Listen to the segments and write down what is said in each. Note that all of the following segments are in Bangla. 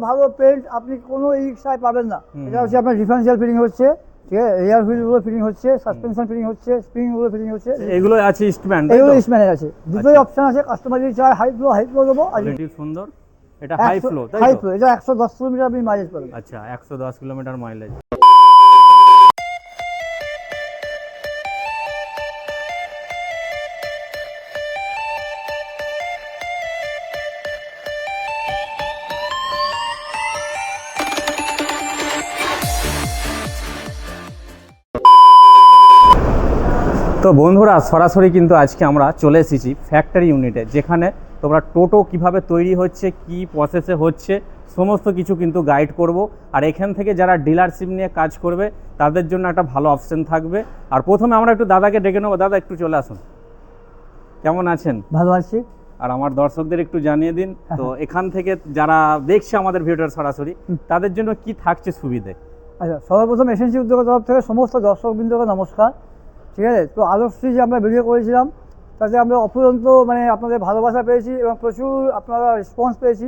ভালো পেন্ট আপনি কোনো ই রিক্সায় পাবেন না। এটা হচ্ছে আপনার ডিফারেন্সিয়াল ফিটিং হচ্ছে, ঠিক আছে, রিয়ার হুইলগুলো ফিটিং হচ্ছে, সাসপেনশন ফিটিং হচ্ছে, স্প্রিংগুলো ফিটিং হচ্ছে, এগুলো আছে ইস্টম্যান, এগুলো ইস্টম্যানের আছে। দুটোই অপশন আছে, কাস্টমার যদি চায় হাই ফ্লো দেবো। কোয়ালিটি সুন্দর। এটা হাই ফ্লো, তাই হাই তো? ফ্লো, এটা 110 কিলোমিটার আপনি মাইলেজ পাবেন। আচ্ছা, 110 কিলোমিটার মাইলেজ। তো বন্ধুরা, সরাসরি কিন্তু আজকে আমরা চলে এসেছি ফ্যাক্টরি ইউনিটে, যেখানে তোমরা টোটো কিভাবে তৈরি হচ্ছে, কি প্রসেসে হচ্ছে, সমস্ত কিছু কিন্তু গাইড করব। আর এখান থেকে যারা ডিলারশিপ নিয়ে কাজ করবে তাদের জন্য একটা ভালো অপশন থাকবে। আর প্রথমে আমরা একটু দাদাকে ডেকে নেবো। দাদা, একটু চলে আসুন। কেমন আছেন? ভালো আছি। আর আমার দর্শকদের একটু জানিয়ে দিন তো, এখান থেকে যারা দেখছে আমাদের ভিডিওটা সরাসরি, তাদের জন্য কি থাকছে সুবিধে? আচ্ছা, সর্বপ্রথম এসএনসি উদ্যোগের তরফ থেকে সমস্ত দর্শকবৃন্দকে নমস্কার। ঠিক আছে, তো আলোকশ্রী যে আমরা ভিডিও করেছিলাম তাতে আমরা অফুরন্ত মানে আপনাদের ভালোবাসা পেয়েছি এবং প্রচুর আপনারা রেসপন্স পেয়েছি।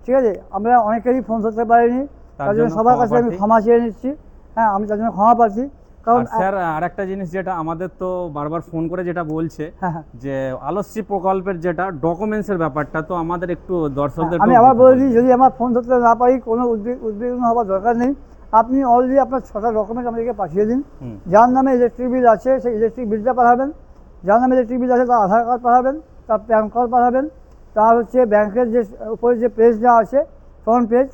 ঠিক আছে, আমরা অনেকেরই ফোন ধরতে পারিনি, তার জন্য সবার কাছে আমি ক্ষমা চেয়ে নিচ্ছি। হ্যাঁ, আমি তার জন্য ক্ষমা পাচ্ছি। কারণ স্যার, আরেকটা জিনিস যেটা আমাদের তো বারবার ফোন করে যেটা বলছে, যে আলোকশ্রী প্রকল্পের যেটা ডকুমেন্টসের ব্যাপারটা, তো আমাদের একটু দর্শকদের আমি আবার বলে দিই, যদি আমার ফোন ধরতে না পারি কোনো উদ্বিগ্ন হওয়ার দরকার নেই। আপনি অলরেডি আপনার 6টা ডকুমেন্ট আমাদেরকে পাঠিয়ে দিন। যার নামে ইলেকট্রিক বিল আছে সেই ইলেকট্রিক বিলটা পাঠাবেন, যার নামে ইলেকট্রিক বিল আছে তার আধার কার্ড পাঠাবেন, তার প্যান কার্ড পাঠাবেন, তার হচ্ছে ব্যাংকের যে উপরে যে পেজটা আছে ফ্রন্ট পেজ,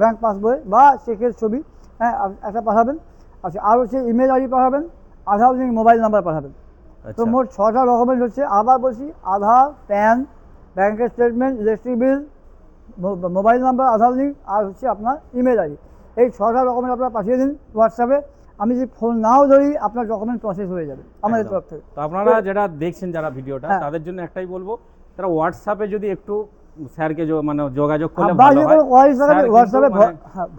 ব্যাংক পাসবই বা চেকের ছবি, হ্যাঁ একটা পাঠাবেন। আচ্ছা, আর হচ্ছে ইমেল আইডি পাঠাবেন, আধার লিঙ্ক মোবাইল নাম্বার পাঠাবেন। তো মোট 6টা ডকুমেন্ট হচ্ছে, আবার বলছি, আধার, প্যান, ব্যাংকের statement, electric bill, mobile number, Aadhaar link, আর হচ্ছে আপনার ইমেল আইডি। এই 6টা ডকুমেন্ট আপনারা পাঠিয়ে দিন হোয়াটসঅ্যাপে। আমি যদি ফোন নাও ধরি আপনার ডকুমেন্ট প্রসেস হয়ে যাবে আমাদের তরফ থেকে। তো আপনারা যারা দেখছেন যারা ভিডিওটা, তাদের জন্য একটাই বলবো, তারা হোয়াটসঅ্যাপে যদি একটু স্যারকে মানে যোগাযোগ করলে ভালো হয়। হোয়াটসঅ্যাপে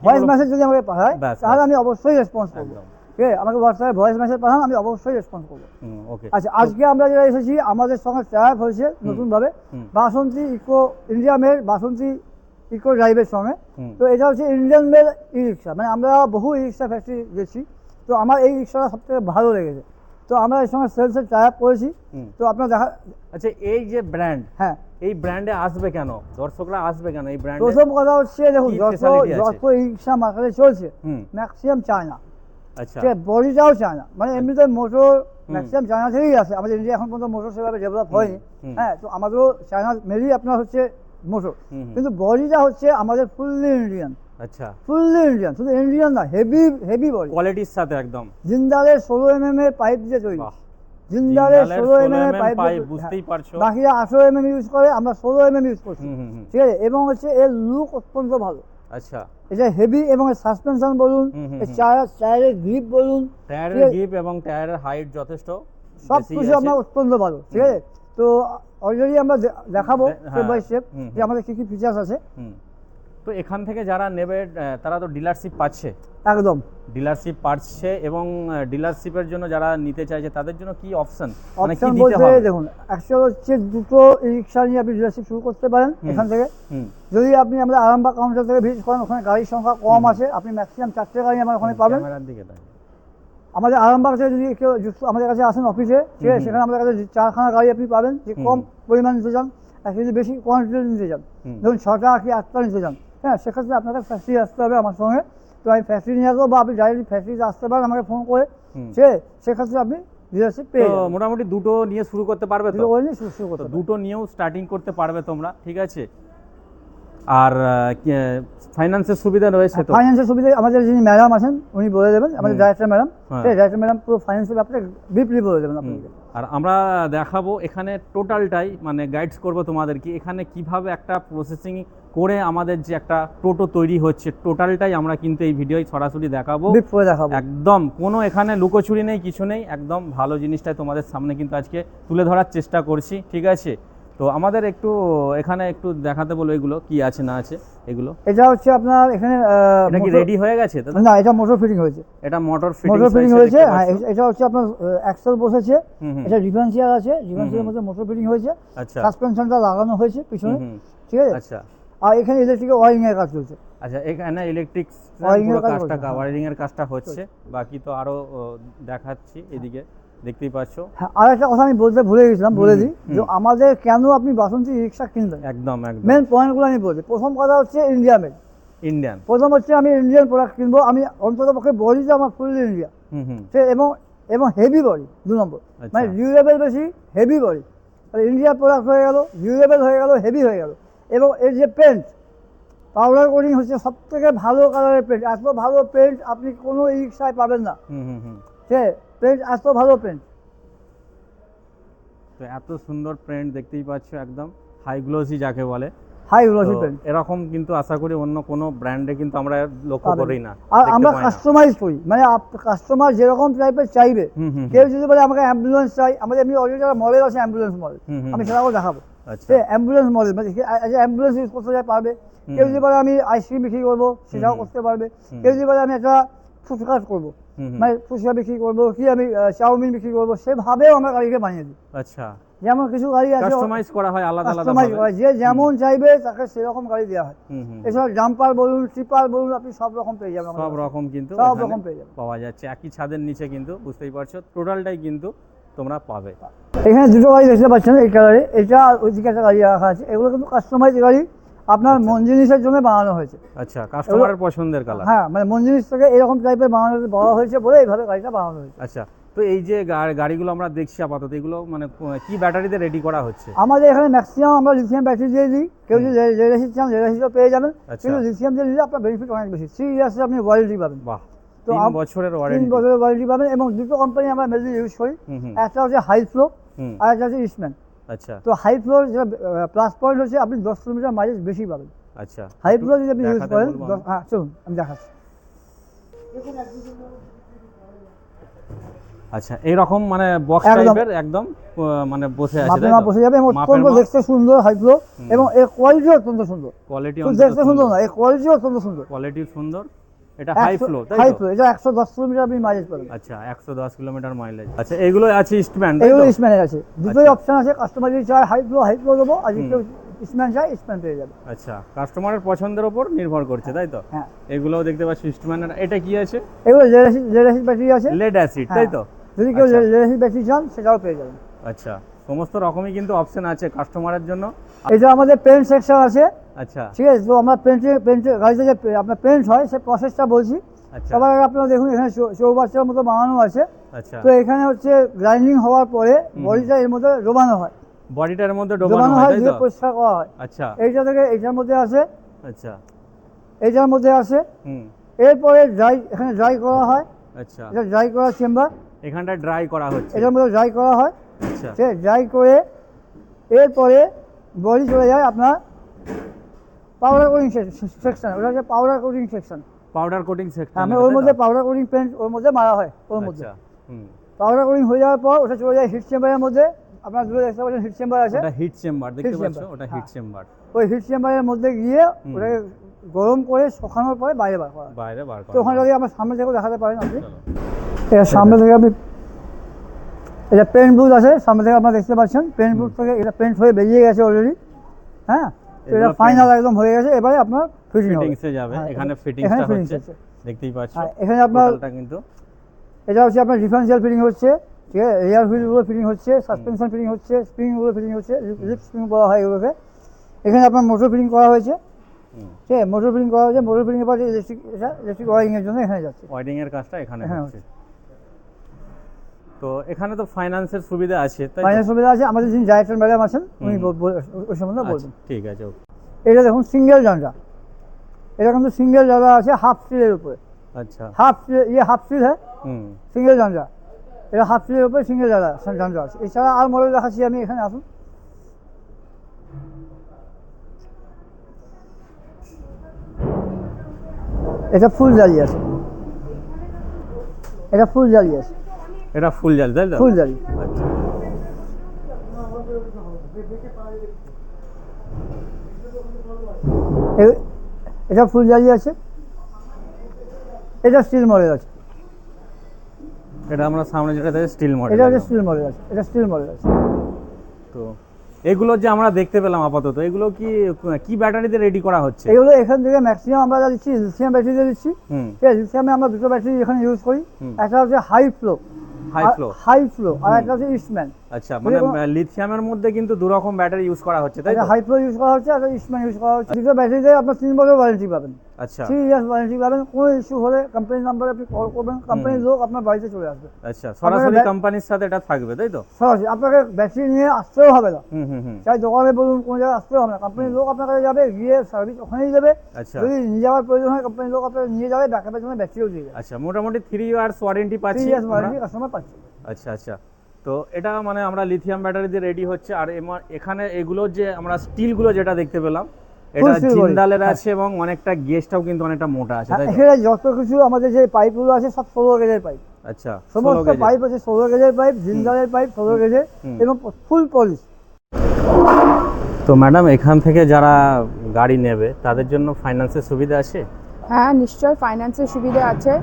ভয়েস মেসেজ যদি আমাকে পাঠায় তাহলে আমি অবশ্যই রেসপন্স করবো। ঠিক আছে, আমাকে হোয়াটসঅ্যাপে ভয়েস মেসেজ পাঠান, আমি অবশ্যই রেসপন্স করবো। আচ্ছা, আজকে আমরা যারা এসেছি আমাদের সঙ্গে ট্রায়াপ হয়েছে নতুনভাবে বাসন্তী ইকো ইন্ডিয়া মেড বাসন্তী ইকো ড্রাইভের সঙ্গে। তো এটা হচ্ছে ইন্ডিয়ান মেড ই রিক্সা, মানে আমরা বহু ই রিক্সা ফ্যাক্টরি গেছি, তো আমার এই রিক্সাটা সবথেকে ভালো লেগেছে। তো আমরা এর সঙ্গে সেলসের ট্রায়াপ করেছি। তো আপনার দেখা, আচ্ছা, এই যে ব্র্যান্ড, হ্যাঁ, এই ব্র্যান্ডে আসবে কেন, দর্শকরা আসবে কেন এই ব্র্যান্ডে? প্রথম কথা হচ্ছে, দেখুন, যত ই রিক্সা মার্কেটে চলছে ম্যাক্সিমাম চায় না। আচ্ছা, বডিটাও চায় না, মানে এমনিতে মোটর ম্যাক্সিমাম চায়না থেকেই আসে। আমাদের ইন্ডিয়া এখন পর্যন্ত মোটর সেভাবে ডেভেলপ হয়নি। হ্যাঁ, তো আমাদেরও চায়না মেনলি আপনার হচ্ছে মোটর, কিন্তু বডিটা হচ্ছে আমাদের ফুললি ইন্ডিয়ান। আচ্ছা, ফুললি ইন্ডিয়ান, শুধু ইন্ডিয়ান না, হেভি বডি, কোয়ালিটির সাথে একদম। জিন্দালের 16 mm এর পাইপ দিয়ে তৈরি। জিন্দালের 16 mm এর পাইপ, বুঝতেই পারছো। বাকিরা 18 mm ইউজ করে, আমরা 16 mm ইউজ করছি। ঠিক আছে, এবং হচ্ছে এর লুক অত্যন্ত ভালো। আচ্ছা, এটা হেভি, এবং এর সাসপেনশন বলুন, টায়ারের গ্রিপ বলুন, টায়ারের গ্রিপ এবং টায়ারের হাইট যথেষ্ট, সব কিছু আমার অত্যন্ত ভালো। ঠিক আছে, তো অলরেডি আমরা দেখাবো স্টেপ বাই স্টেপ যে আমাদের কী কী ফিচার্স আছে। তো এখান থেকে যারা নেবে তারা তো ডিলারশিপ পাচ্ছে, একদম ডিলারশিপ পাচ্ছে, এবং ডিলারশিপের জন্য যারা নিতে চাইছে তাদের জন্য কি অপশন, মানে কি অপশন দিতে বলতে হবে? দেখুন, অ্যাকচুয়ালি হচ্ছে দুটো রিক্সা নিয়ে আপনি ডিলারশিপ শুরু করতে পারেন এখান থেকে। যদি আপনি আমাদের আরামবাগ কাউন্টার থেকে ভিজিট করেন, ওখানে গাড়ির সংখ্যা কম আছে, আপনি ম্যাক্সিমাম 4টে গাড়ি আমার ওখানে পাবেন। আমাদের আরামবাগ থেকে যদি কেউ আমাদের কাছে আসেন অফিসে, ঠিক আছে, সেখানে আমাদের কাছে 4খানা গাড়ি আপনি পাবেন, যে কম পরিমাণ নিতে চান, আর যদি বেশি কোয়ান্টিটি নিতে চান, ধরুন 6টা কি 8টা নিতে চান, হ্যাঁ, সেক্ষেত্রে আপনাকে ফ্যাক্টরি আসতে হবে আমার সঙ্গে। তো আমি ফ্যাক্টরি নিয়ে আসবো, বা আপনি ডাইরেক্টলি ফ্যাক্টরিতে আসতে পারেন আমাকে ফোন করে, সেক্ষেত্রে আপনি ডিলারশিপ পেয়ে যাবেন। মোটামুটি দুটো নিয়ে শুরু করতে পারবে, দুটো করে নিয়ে শুরু করতে, দুটো নিয়েও স্টার্টিং করতে পারবে তোমরা। ঠিক আছে, আর ফাইন্যান্সের সুবিধা রয়েছে? তো ফাইন্যান্সের সুবিধা আমাদের যিনি ম্যাডাম আছেন উনি বলে দেবেন, আমাদের ডাইরেক্টর ম্যাডাম। সেই ডাইরেক্টর ম্যাডাম পুরো ফাইন্যান্সের ব্যাপারে ব্রিফলি বলে দেবেন আপনাকে। আর আমরা দেখাবো এখানে টোটালটাই, মানে গাইডস করবো তোমাদেরকে এখানে কিভাবে একটা প্রসেসিং করে আমাদের যে একটা টোটো তৈরি হচ্ছে, টোটালটাই আমরা কিন্তু এই ভিডিওয় সরাসরি দেখাবো, একদম কোনো এখানে লুকোচুরি নেই, কিছু নেই, একদম ভালো জিনিসটাই তোমাদের সামনে কিন্তু আজকে তুলে ধরার চেষ্টা করছি। ঠিক আছে, তো আমাদের একটু এখানে একটু দেখাতে বলো এগুলো কি আছে না আছে। এগুলো এটা হচ্ছে আপনার এখানে এটা কি রেডি হয়ে গেছে? না, এটা মোটর ফিটিং হয়েছে। এটা মোটর ফিটিং হয়েছে, হ্যাঁ। এটা হচ্ছে আপনার অ্যাক্সেল বসেছে, এটা ডিফারেন্সিয়াল আছে, ডিফারেন্সিয়ালের মধ্যে মোটর ফিটিং হয়েছে। আচ্ছা, সাসপেনশনটা লাগানো হয়েছে পিছনে। ঠিক আছে, আচ্ছা, আর এখানে ইলেকট্রিকের ওয়ারিংয়ের কাজ চলছে। আচ্ছা, এখানে ইলেকট্রিক Wiring এর কাজ কাজটা হচ্ছে, হ্যাঁ। ওয়ারিং এর কাজটা হচ্ছে, বাকি তো আরো দেখাচ্ছি এদিকে, দেখতেই পাচ্ছ। হ্যাঁ, আর একটা কথা আমি বলতে ভুলে গেছিলাম, বলে দিই যে হুম। আমাদের কেন আপনি বাসন্তী রিক্সা কিনবেন, একদম একদম মেন পয়েন্টগুলো আমি বলছি। প্রথম কথা হচ্ছে ইন্ডিয়া মেড। ইন্ডিয়ান। প্রথম হচ্ছে আমি ইন্ডিয়ান প্রোডাক্ট কিনবো, আমি অন্তত পক্ষে বডিটা আমার ফুললি ইন্ডিয়া, হুম। সে এবং এবং হেভি বডি 2 নম্বর, মানে আচ্ছা। ডিউরেবল বেশি, হেভি বডি। তাহলে ইন্ডিয়ার প্রোডাক্ট হয়ে গেল, ডিউরেবল হয়ে গেল, হেভি হয়ে গেল। এবং এর যে পেন্ট, পাউডার কোটিং হচ্ছে সব থেকে ভালো কালারের পেন্ট। এত ভালো পেন্ট আপনি কোনো ই রিক্সায় পাবেন না, হুম। সে পেন্ট এত ভালো পেন্ট। তো এত সুন্দর প্রিন্ট দেখতেই পাচ্ছ, একদম হাই গ্লোসি যাকে বলে। হাই গ্লোসি তো পেন্ট। এরকম কিন্তু আশা করি অন্য কোনো ব্র্যান্ডে কিন্তু আমরা লক্ষ্য পাবেন। করি না, আর দেখতে আমরা পাই না। কাস্টমাইজ করি, মানে কাস্টমার যেরকম টাইপের চাইবে। হুম। কেউ যদি বলে আমাকে অ্যাম্বুলেন্স চাই, আমাদের এমনি অলরেডি একটা মডেল আছে অ্যাম্বুলেন্স মডেল, হুম। আমি সেটাও দেখাবো। আচ্ছা। সে অ্যাম্বুলেন্স মডেল, মানে অ্যাম্বুলেন্স ইউজ করতে চাই পারবে। কেউ যদি বলে আমি আইসক্রিম বিক্রি করবো, সেটাও করতে পারবে। কেউ যদি বলে আমি একটা ফুচকা করবো, হুম। মানে ফুচকা বিক্রি করবো, কি আমি চাউমিন বিক্রি করবো, সেভাবেও আমরা গাড়িকে বানিয়ে দিই। আচ্ছা, যেমন কিছু গাড়ি আছে কাস্টমাইজ করা হয় আলাদা আলাদা কাস্টমাইজ ভাবে। করা, যে যেমন চাইবে তাকে সেরকম গাড়ি দেওয়া হয়। হুম। এছাড়া জাম্পার বলুন, ট্রিপার বলুন, আপনি সব রকম পেয়ে যাবেন আমাদের সব কাছে। রকম কিন্তু সব এখানে রকম পেয়ে যাবেন। পাওয়া যাচ্ছে একই ছাদের নিচে, কিন্তু বুঝতেই পারছো টোটালটাই কিন্তু তোমরা পাবে। এখানে দুটো গাড়ি দেখতে পাচ্ছেন এই কালারে, এটা আর ওইদিকে একটা গাড়ি রাখা আছে। এগুলো কিন্তু কাস্টমাইজ গাড়ি, আপনার মন জিনিসের জন্য বানানো হয়েছে। আচ্ছা, কাস্টমারের পছন্দের কালার। হ্যাঁ, মানে মন জিনিস থেকে এরকম টাইপের বানানো বলা হয়েছে বলে এইভাবে গাড়িটা বানানো হয়েছে। আচ্ছা, তো এই যে গাড়িগুলো আমরা দেখছি আপাতত, এগুলো মানে কি ব্যাটারিতে রেডি করা হচ্ছে? আমাদের এখানে ম্যাক্সিমাম আমরা লিথিয়াম ব্যাটারি দিয়ে দিই। কেউ যদি লেড অ্যাসিড চান, লেড অ্যাসিডও পেয়ে যাবেন। আচ্ছা। কিন্তু লিথিয়াম দিয়ে দিলে আপনার বেনিফিট অনেক বেশি, 3 ইয়ার্সে আপনি ওয়ারেন্টি পাবেন। বাহ, তো 3 বছরের 3 ওয়ারেন্টি। বছরের ওয়ারেন্টি পাবেন। এবং দুটো কোম্পানি আমরা মেনলি ইউজ করি, হুম। একটা হচ্ছে হাই ফ্লো হুম। আর একটা হচ্ছে ইস্টম্যান। আচ্ছা। তো হাই ফ্লোর যেটা প্লাস পয়েন্ট হচ্ছে আপনি 10 কিলোমিটার মাইলেজ বেশি পাবেন। আচ্ছা, হাই ফ্লো যদি আপনি ইউজ দেখাতে করেন, বলবো আমি। হ্যাঁ চলুন আমি দেখাচ্ছি। আচ্ছা, এইরকম মানে বক্স একদম। টাইপের একদম মানে বসে আছে, মাপে তাই মাপ তো? বসে যাবে এবং মাপের অত্যন্ত মাপ। দেখতে সুন্দর হাই ফ্লো, এবং এর কোয়ালিটি অত্যন্ত সুন্দর। কোয়ালিটি শুধু দেখতে সুন্দর না, এর কোয়ালিটি অত্যন্ত সুন্দর। কোয়ালিটি সুন্দর। এটা হাই ফ্লো, তাই হাই তো? ফ্লো, এটা 110 কিলোমিটার আপনি মাইলেজ পাবেন। আচ্ছা, 110 কিলোমিটার মাইলেজ। আচ্ছা, এগুলো আছে ইস্টম্যান, তাই এগুলো তো? ইস্টম্যানের আছে, দুটোই আচ্ছা। অপশন আছে। কাস্টমার যদি চায় হাই ফ্লো দেবো, আর যদি কেউ ইস্টম্যান চায় ইস্টম্যান পেয়ে যাবে। আচ্ছা, কাস্টমারের পছন্দের উপর নির্ভর করছে, তাই তো? হ্যাঁ, এগুলোও দেখতে পাচ্ছি ইস্টম্যানের। এটা কি আছে? এগুলো লেড অ্যাসিড ব্যাটারি আছে। লেড অ্যাসিড, তাই তো? যদি কেউ আচ্ছা। লেড অ্যাসিড ব্যাটারি চান সেটাও পেয়ে যাবেন। আচ্ছা, সমস্ত রকমই কিন্তু অপশন আছে কাস্টমারের জন্য। এটা আমাদের পেন্ট সেকশন আছে, আচ্ছা। ঠিক আছে। তো আমরা গাড়িতে যে আপনার পেন্ট হয় সেই প্রসেসটা বলছি। আচ্ছা। সবার আগে আপনারা দেখুন, এখানে চৌবাচ্চার মতো বানানো আছে। আচ্ছা, তো এখানে হচ্ছে গ্রাইন্ডিং হওয়ার পরে বডিটা এর মধ্যে ডোবানো হয়, বডিটার মধ্যে ডোবানো হয়, তাই দিয়ে তো? পরিষ্কার করা হয়। আচ্ছা। এইটা থেকে এইটার মধ্যে আসে, আচ্ছা। এইটার মধ্যে আসে। হুম। এরপরে এখানে ড্রাই করা হয়। আচ্ছা, এটা ড্রাই করার চেম্বার, এখানটা ড্রাই করা হচ্ছে। এটার মধ্যে ড্রাই করা হয়। আচ্ছা। সে ড্রাই করে এরপরে বডি চলে যায় আপনার পাউডার কোটিং সেকশন। ওটা হচ্ছে powder coating section. Powder coating section. আমি ওর মধ্যে পাউডার কোটিং পেন্ট ওর মধ্যে মারা হয়, ওর মধ্যে আচ্ছা। হুম। পাউডার কোটিং হয়ে যাওয়ার পর ওটা চলে যায় হিট চেম্বারের মধ্যে। আপনার দূরে দেখতে পাচ্ছেন হিট চেম্বার আছে। ওটা হিট চেম্বার, দেখতে Heat পাচ্ছ? chamber, ওটা হিট হ্যাঁ। চেম্বার। ওই হিট চেম্বারের মধ্যে গিয়ে ওটাকে গরম করে শুকানোর পরে বাইরে বার করা হয়। বাইরে বার তো করা ওখানে হয়। যদি আমার সামনে থেকেও দেখাতে পারেন আপনি, চলো। এটা সামনে থেকে আপনি, এটা পেন্ট বুথ আছে সামনে থেকে আপনারা দেখতে পাচ্ছেন। পেন্ট বুথ থেকে এটা পেন্ট হয়ে বেরিয়ে গেছে অলরেডি। হ্যাঁ, তো এটা এগুলো ফাইনাল একদম হয়ে গেছে। এবারে আপনার ফিটিং হবে। ফিটিংসে যাবে। হ্যাঁ, এখানে এখানে ফিটিংসটা fittings হচ্ছে, আছে। দেখতেই পাচ্ছ। হ্যাঁ, এখানে আপনার টোটালটা কিন্তু এটা হচ্ছে আপনার ডিফারেন্সিয়াল ফিটিং হচ্ছে, ঠিক আছে। রিয়ার হুইলগুলো ফিটিং হচ্ছে, সাসপেনশন ফিটিং হচ্ছে, স্প্রিংগুলো ফিটিং হচ্ছে, লিপ স্প্রিং বলা হয় এগুলোকে। এখানে আপনার মোটর ফিটিং করা হয়েছে, ঠিক আছে। মোটর ফিটিং করা হয়েছে, মোটর ফিটিংয়ের পর ইলেকট্রিক ওয়ারিংয়ের জন্য এখানে যাচ্ছে। ওয়ারিং এর কাজটা এখানে এখানে হচ্ছে। তো এখানে তো ফাইন্যান্সের সুবিধা আছে, তাই তো? ফাইন্যান্স সুবিধা আছে। আমাদের যিনি ডাইরেক্টর ম্যাডাম আছেন উনি ওই সম্বন্ধে আচ্ছা, বলবেন। ঠিক আছে, ওকে। এটা দেখুন সিঙ্গেল জানলা, এটা কিন্তু সিঙ্গেল জানলা আছে হাফ স্টিলের উপরে। আচ্ছা। হাফ স্টিল হ্যাঁ, হুম। সিঙ্গেল জানলা। এটা হাফ স্টিলের উপরে সিঙ্গেল জানলা আছে। এছাড়া আর মডেল দেখাচ্ছি আমি, এখানে আসুন। এটা ফুল জালি আছে, এটা ফুল জালি আছে, এটা ফুল জাল, তাই তো? ফুল জালি। আচ্ছা। এটা ফুল জালি আছে, এটা স্টিল মডেল আছে। এটা আমরা সামনে যেটা দেখি স্টিল মডেল। এটা হচ্ছে স্টিল মডেল আছে, এটা স্টিল মডেল আছে। তো এগুলো যে আমরা দেখতে পেলাম আপাতত, এগুলো কি কি ব্যাটারিতে রেডি করা হচ্ছে? এগুলো এখান থেকে ম্যাক্সিমাম আমরা যা দিচ্ছি লিথিয়াম ব্যাটারিতে দিচ্ছি। হুম। ঠিক আছে, লিথিয়ামে আমরা দুটো ব্যাটারি এখানে ইউজ করি। একটা হচ্ছে হাই ফ্লো আর একটা হচ্ছে ইস্টম্যান। আচ্ছা, মানে লিথিয়ামের মধ্যে কিন্তু দু রকম ব্যাটারি ইউজ করা হচ্ছে, তাই তো? হাই ফ্লো ইউজ করা হচ্ছে আর ইস্টম্যান ইউজ করা হচ্ছে। দুটো ব্যাটারিতে আপনার 3 বছর ওয়ারেন্টি পাবেন। আচ্ছা 3 ইয়ার্স ওয়ারেন্টি পাবেন। কোনো ইস্যু হলে কোম্পানির নাম্বারে আপনি কল করবেন, কোম্পানির লোক আপনার বাড়িতে চলে আসবে। আচ্ছা, সরাসরি কোম্পানির সাথে এটা থাকবে, তাই তো? সরাসরি আপনাকে ব্যাটারি নিয়ে আসতেও হবে না। হুম হুম হুম। চাই দোকানে বলুন, কোনো জায়গায় আসতেও হবে না, কোম্পানির লোক আপনার কাছে যাবে, গিয়ে সার্ভিস ওখানেই দেবে। আচ্ছা। যদি নিয়ে যাওয়ার প্রয়োজন হয় কোম্পানির লোক আপনাকে নিয়ে যাবে, ব্যাকআপের জন্য ব্যাটারিও দিয়ে যাবে। আচ্ছা, মোটামুটি 3 ইয়ার্স ওয়ারেন্টি 3 পাচ্ছি ইয়ার্স আমরা। ওয়ারেন্টি কাস্টমার পাচ্ছে। আচ্ছা আচ্ছা, তো এটা মানে আমরা লিথিয়াম ব্যাটারি দিয়ে রেডি হচ্ছে। আর এখানে এগুলো যে আমরা স্টিলগুলো যেটা দেখতে পেলাম, এটা steel body। জিন্দালের আছে এবং অনেকটা গেজটাও কিন্তু অনেকটা মোটা আছে, তাই তো? এখানে যত কিছু আমাদের যে পাইপগুলো আছে সব 16 গেজের পাইপ। আচ্ছা, সমস্ত পাইপ আছে 16 গেজের পাইপ, জিন্দালের পাইপ 16 গেজের এবং ফুল পলিশ। তো ম্যাডাম, এখান থেকে যারা গাড়ি নেবে তাদের জন্য ফাইন্যান্সের সুবিধা আছে? হ্যাঁ, নিশ্চয় ফাইন্যান্সের সুবিধা আছে।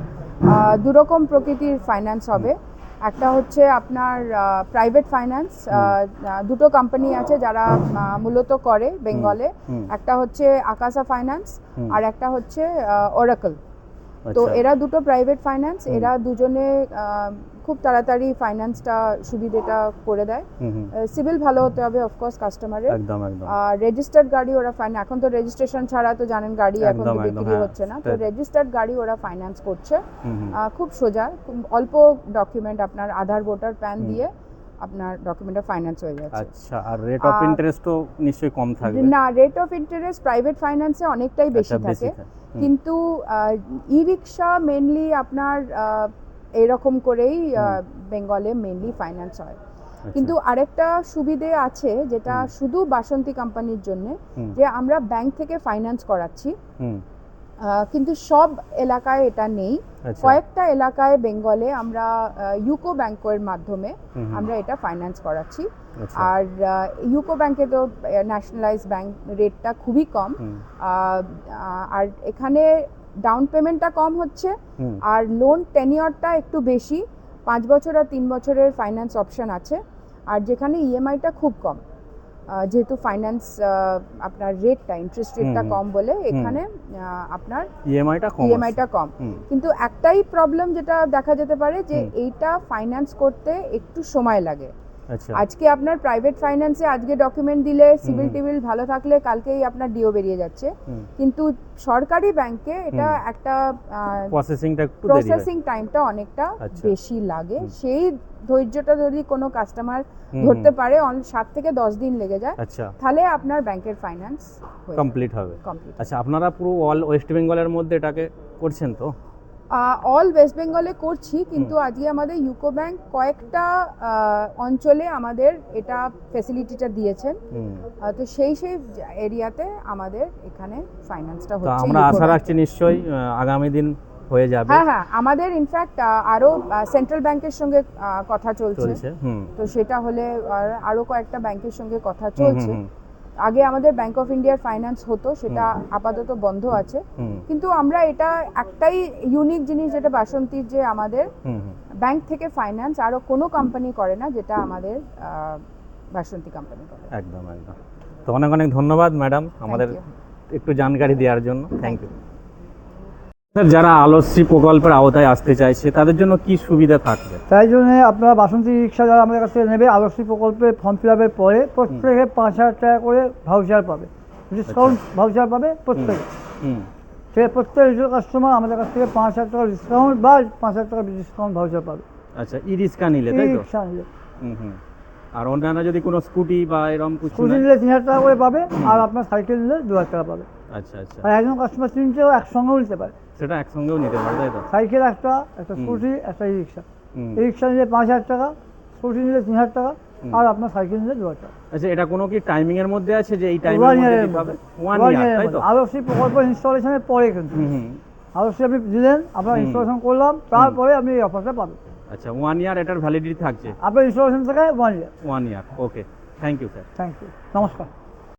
দু রকম প্রকৃতির ফাইন্যান্স হবে। একটা হচ্ছে আপনার প্রাইভেট ফাইন্যান্স, দুটো কোম্পানি আছে যারা মূলত করে বেঙ্গলে। একটা হচ্ছে আকাশা ফাইন্যান্স আর একটা হচ্ছে ওরাকল। তো এরা দুটো প্রাইভেট ফাইন্যান্স, এরা দুজনে খুব তাড়াতাড়ি ফাইন্যান্সটা সুবিধাটা করে দেয়। সিভিল ভালো হতে হবে অফকোর্স কাস্টমারের। একদম একদম। আর রেজিস্টার্ড গাড়ি ওরা এখন তো রেজিস্ট্রেশন ছাড়া তো জানেন গাড়ি এখন তো বিক্রি হচ্ছে না, তো রেজিস্টার্ড গাড়ি ওরা ফাইন্যান্স করছে। খুব সোজা, অল্প ডকুমেন্ট, আপনার আধার, ভোটার, প্যান দিয়ে আপনার ডকুমেন্টটা ফাইন্যান্স হয়ে যাচ্ছে। আচ্ছা, আর রেট অফ ইন্টারেস্টও নিশ্চয়ই কম থাকবে? না, রেট অফ ইন্টারেস্ট প্রাইভেট ফাইন্যান্সে অনেকটাই বেশি থাকে, কিন্তু ই রিক্সা মেনলি আপনার এরকম করেই বেঙ্গলে মেনলি ফাইন্যান্স হয়। কিন্তু আরেকটা সুবিধে আছে যেটা শুধু বাসন্তী কোম্পানির জন্য, যে আমরা ব্যাংক থেকে ফাইন্যান্স করাচ্ছি, কিন্তু সব এলাকায় এটা নেই। কয়েকটা এলাকায় বেঙ্গলে আমরা ইউকো ব্যাংকের মাধ্যমে আমরা এটা ফাইন্যান্স করাচ্ছি। আর ইউকো ব্যাংকে তো ন্যাশনালাইজ ব্যাংক, রেটটা খুবই কম। আর এখানে ডাউন পেমেন্টটা কম হচ্ছে আর লোন টেনিয়রটা একটু বেশি, 5 বছর আর 3 বছরের ফাইন্যান্স অপশন আছে। আর যেখানে ইএমআইটা খুব কম, যেহেতু ফাইন্যান্স আপনার রেটটা, ইন্টারেস্ট রেটটা কম বলে এখানে আপনার ইএমআইটা কম। কিন্তু একটাই প্রবলেম যেটা দেখা যেতে পারে, যে এইটা ফাইন্যান্স করতে একটু সময় লাগে। আজকে আপনার প্রাইভেট ফাইন্যান্সে আজকে ডকুমেন্ট দিলে, সিভিল টিভিল ভালো থাকলে কালকেই আপনার ডিও বেরিয়ে যাচ্ছে, কিন্তু সরকারি ব্যাংকে এটা একটা প্রসেসিং টাইমটা অনেকটা বেশি লাগে। সেই ধৈর্যটা যদি কোনো কাস্টমার ধরতে পারে, 7 থেকে 10 দিন লেগে যায়, তাহলে আপনার ব্যাংকের ফাইন্যান্স কমপ্লিট হবে। আচ্ছা, আপনারা পুরো অল ওয়েস্ট বেঙ্গলের মধ্যে এটাকে করছেন তো? অল ওয়েস্ট বেঙ্গলে করছি, কিন্তু আজকে আমাদের ইউকো ব্যাংক কয়েকটা অঞ্চলে আমাদের এটা ফ্যাসিলিটিটা দিয়েছেন। তো সেই এরিয়াতে আমাদের এখানে ফাইন্যান্সটা হচ্ছে। আমরা আশা রাখছি নিশ্চয়ই আগামী দিন হয়ে যাবে। হ্যাঁ, আমাদের ইনফ্যাক্ট আরো সেন্ট্রাল ব্যাংকের সঙ্গে কথা চলছে। তো সেটা হলে আরো কয়েকটা ব্যাংকের সঙ্গে কথা চলছে। আগে আমাদের ব্যাংক অফ ইন্ডিয়ার ফাইন্যান্স হতো, সেটা আপাতত বন্ধ আছে। কিন্তু আমরা এটা একটাই ইউনিক জিনিস যেটা বাসন্তীর, যে আমাদের ব্যাংক থেকে ফাইন্যান্স আরো কোনো কোম্পানি করে না, যেটা আমাদের বাসন্তী কোম্পানি করে। একদম একদম। তো অনেক অনেক ধন্যবাদ ম্যাডাম আমাদের একটু জানকারি দেওয়ার জন্য। Thank you. যারা আলোশ্রী প্রকল্পের আওতায় আসতে চাইছে তাদের জন্য কি সুবিধা থাকবে? তাই জন্য আপনারা বাসন্তী রিক্সা যারা আমাদের কাছ থেকে নেবে, আলোশ্রী প্রকল্পে ফর্ম ফিল আপের পরে প্রত্যেকে 5,000 টাকা করে ভাউচার পাবে, ডিসকাউন্ট ভাউচার পাবে প্রত্যেকে। সে প্রত্যেক কাস্টমার আমাদের কাছ থেকে 5,000 টাকা ডিসকাউন্ট বা 5,000 টাকা ডিসকাউন্ট ভাউচার পাবে। আচ্ছা, ই রিক্সা নিলে, তাই তো? রিক্সা নিলে। আর অন্যান্য যদি কোনো স্কুটি বা এরকম কিছু নিলে 3,000 টাকা করে পাবে, আর আপনার সাইকেল নিলে 2,000 টাকা পাবে। আচ্ছা আচ্ছা। আর একজন কাস্টমার তিনটেও একসঙ্গেও নিতে পারে, সেটা একসঙ্গেও নিতে পারে, তাই তো? সাইকেল একটা স্কুটি, একটা ই রিক্সা। ই রিক্সা নিলে 5,000 টাকা, স্কুটি নিলে 3,000 টাকা, আর আপনার সাইকেল নিলে 2,000 টাকা। আচ্ছা, এটা কোনো কি টাইমিং এর মধ্যে আছে যে এই টাইমের মধ্যে পাবে? 1 ইয়ার, তাই তো? আলোশ্রী প্রকল্প ইনস্টলেশনের পরে কিন্তু আলোশ্রী আপনি দিলেন, আপনার ইনস্টলেশন করলাম, তারপরে আপনি এই অফারটা পাবেন। আচ্ছা, 1 ইয়ার এটার ভ্যালিডিটি থাকছে? আপনার ইনস্টলেশন থেকে 1 year. 1 year, okay. Thank you sir. Thank you, নমস্কার।